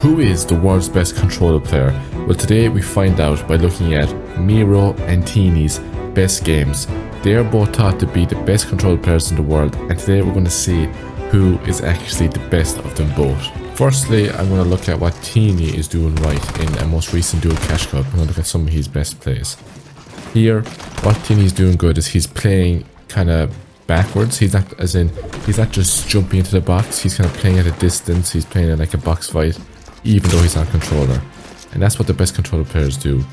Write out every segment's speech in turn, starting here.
Who is the world's best controller player? Well, today we find out by looking at Mero and T3eny's best games. They are both thought to be the best controller players in the world, and today we're going to see who is actually the best of them both. Firstly, I'm going to look at what T3eny is doing right in a most recent Dual Cash Cup. I'm going to look at some of his best plays. Here, what T3eny is doing good is he's playing kind of backwards. He's not just jumping into the box. He's kind of playing at a distance. He's playing it like a box fight, even though he's not a controller. And that's what the best controller players do.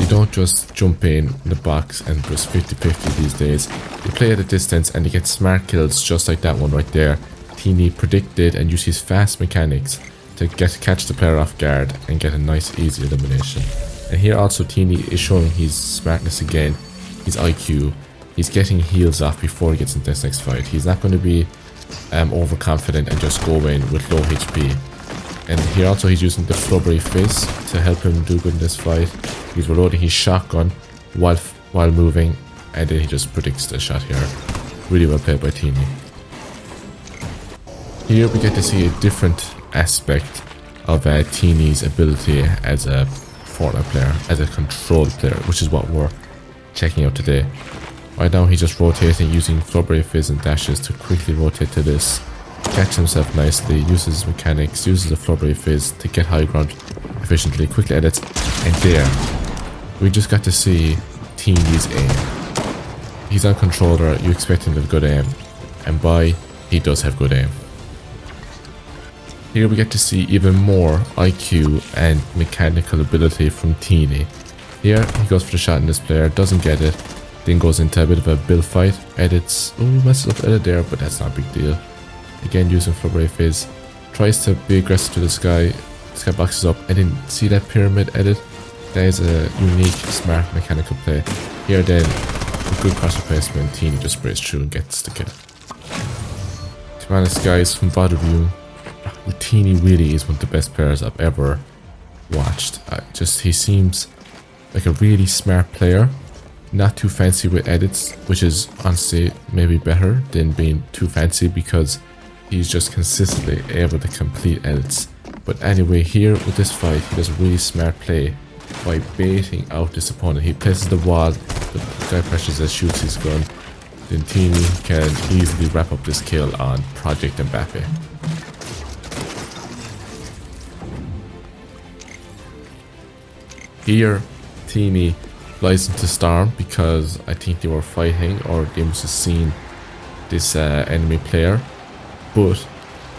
You don't just jump in the box and just 50-50 these days. You play at a distance and you get smart kills just like that one right there. T3eny predicted and used his fast mechanics to catch the player off guard and get a nice easy elimination. And here also T3eny is showing his smartness again, his IQ. He's getting heals off before he gets into this next fight. He's not going to be overconfident and just go in with low HP. And here also he's using the Flubbery Fizz to help him do good in this fight. He's reloading his shotgun while moving, and then he just predicts the shot here. Really well played by T3eny. Here we get to see a different aspect of T3eny's ability as a Fortnite player, as a control player, which is what we're checking out today. Right now he's just rotating using Flubbery Fizz and dashes to quickly rotate to this. Catch himself nicely, uses mechanics, uses the Flubbery Fizz to get high ground efficiently, quickly edits, and there. We just got to see T3eny's aim. He's on controller, you expect him to have good aim, and he does have good aim. Here we get to see even more IQ and mechanical ability from T3eny. Here he goes for the shot in this player, doesn't get it, then goes into a bit of a build fight, edits, messes up edit there, but that's not a big deal. Again using Flubbery Fizz, tries to be aggressive to this guy boxes up, and then see that pyramid edit? That is a unique, smart mechanical play. Here then, with good cross replacement, T3eny just sprays through and gets the kill. To be honest guys, from VOD review, T3eny really is one of the best players I've ever watched. He seems like a really smart player, not too fancy with edits, which is honestly maybe better than being too fancy because he's just consistently able to complete edits. But anyway, here with this fight, he does a really smart play by baiting out this opponent. He places the wall, the guy pressures and shoots his gun, then T3eny can easily wrap up this kill on Project Mbappe. Here, T3eny flies into Storm because I think they were fighting or they must have seen this enemy player. But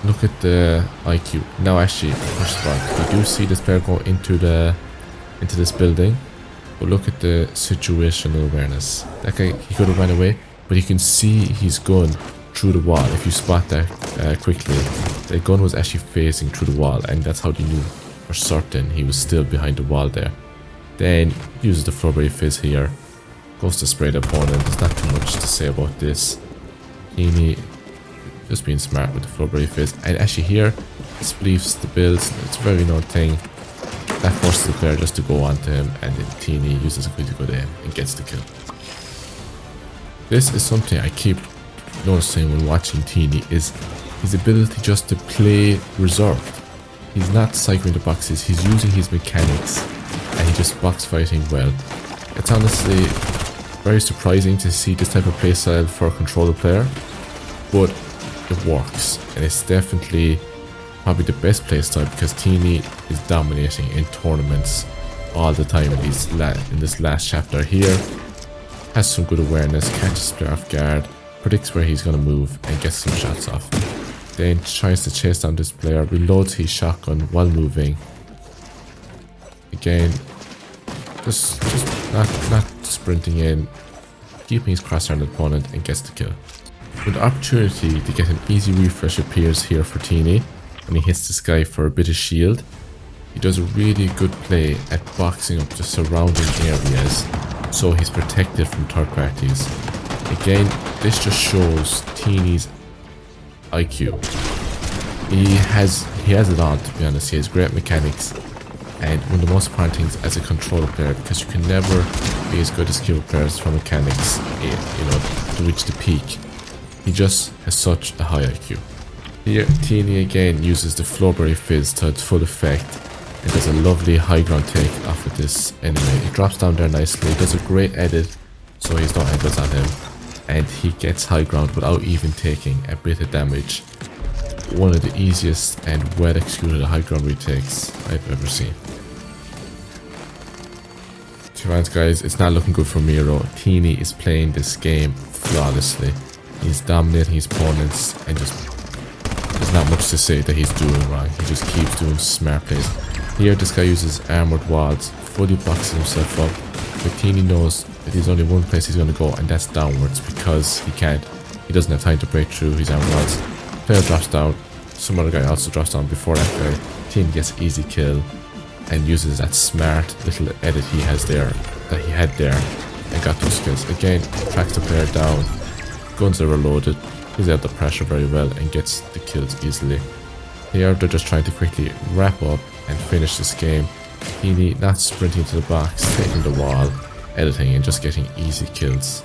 look at the IQ. Now actually, first of all, we do see this player go into this building, but look at the situational awareness. That guy, he could have run away, but you can see his gun through the wall. If you spot that quickly, the gun was actually facing through the wall, and that's how they knew for certain he was still behind the wall there. Then uses the Flubbery Fizz here, goes to spray the opponent. There's not too much to say about this. T3eny just being smart with the Flubbery Fizz, and actually here spleefs the builds. It's a very known thing that forces the player just to go onto him, and then T3eny uses a pretty good aim and gets the kill. This is something I keep noticing when watching T3eny, is his ability just to play reserved. He's not cycling the boxes, he's using his mechanics, and he just box fighting well. It's honestly very surprising to see this type of playstyle for a controller player, but it works, and it's definitely probably the best playstyle because T3eny is dominating in tournaments all the time in this last chapter. Here has some good awareness, catches player off guard, predicts where he's going to move and gets some shots off. Then tries to chase down this player, reloads his shotgun while moving. Again, just not sprinting in, keeping his crosshair on the opponent, and gets the kill. When the opportunity to get an easy refresh appears here for T3eny, when he hits this guy for a bit of shield, he does a really good play at boxing up the surrounding areas so he's protected from third parties. Again, this just shows T3eny's IQ. He has it on, to be honest. He has great mechanics, and one of the most important things as a controller player, because you can never be as good as keyboard players for mechanics, to reach the peak. He just has such a high IQ. Here, T3eny again uses the Flowberry Fizz to its full effect and does a lovely high ground take off of this enemy. He drops down there nicely, does a great edit so he's no angles on him, and he gets high ground without even taking a bit of damage. One of the easiest and well executed high ground retakes I've ever seen. To be honest guys, it's not looking good for Mero. T3eny is playing this game flawlessly. He's dominating his opponents and just there's not much to say that he's doing wrong. He just keeps doing smart plays. Here this guy uses armored walls, fully boxes himself up, but T3eny knows that there's only one place he's going to go, and that's downwards, because he doesn't have time to break through his armored walls. Player drops down, some other guy also drops down before that guy. T3eny gets easy kill and uses that smart little edit he had there and got those kills. Again, tracks the player down, guns are reloaded, he's out the pressure very well and gets the kills easily. Here they're just trying to quickly wrap up and finish this game. T3eny not sprinting to the box, taking the wall, editing and just getting easy kills,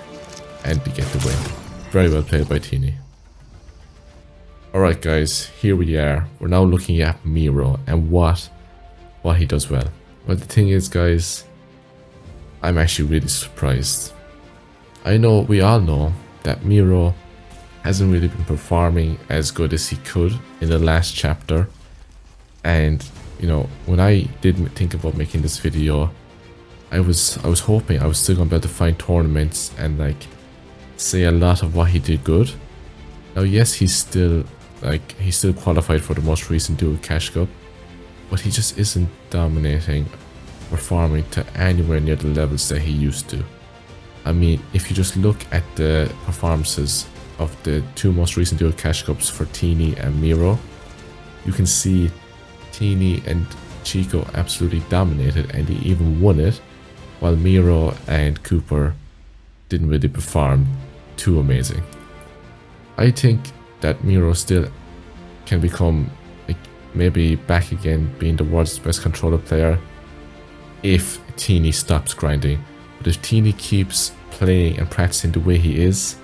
and they get the win. Very well played by T3eny. Alright guys, here we are. We're now looking at Mero and what he does well. Well, the thing is guys, I'm actually really surprised. I know, we all know that Mero hasn't really been performing as good as he could in the last chapter, and you know, when I did think about making this video, I was hoping I was still gonna be able to find tournaments and like say a lot of what he did good. Now yes, he's still qualified for the most recent Dual Cash Cup, but he just isn't dominating, performing to anywhere near the levels that he used to. I mean, if you just look at the performances of the two most recent Dual Cash Cups for T3eny and Mero, you can see T3eny and Chico absolutely dominated and he even won it, while Mero and Cooper didn't really perform too amazing. I think that Mero still can become like, maybe back again being the world's best controller player if T3eny stops grinding. But if T3eny keeps playing and practicing the way he is,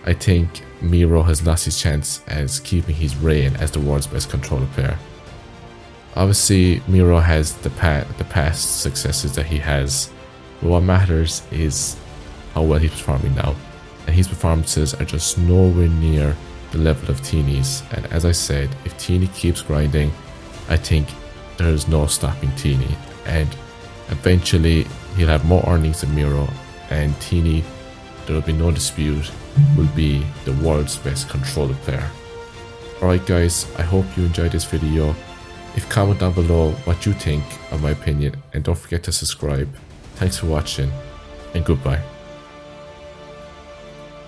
I think Mero has lost his chance as keeping his reign as the world's best controller player. Obviously, Mero has the past successes that he has, but what matters is how well he's performing now. And his performances are just nowhere near the level of T3eny's. And as I said, if T3eny keeps grinding, I think there's no stopping T3eny. And eventually, he'll have more earnings than Mero, and T3eny, there will be no dispute, will be the world's best controller player. Alright guys, I hope you enjoyed this video. If comment down below what you think of my opinion, and don't forget to subscribe. Thanks for watching, and goodbye.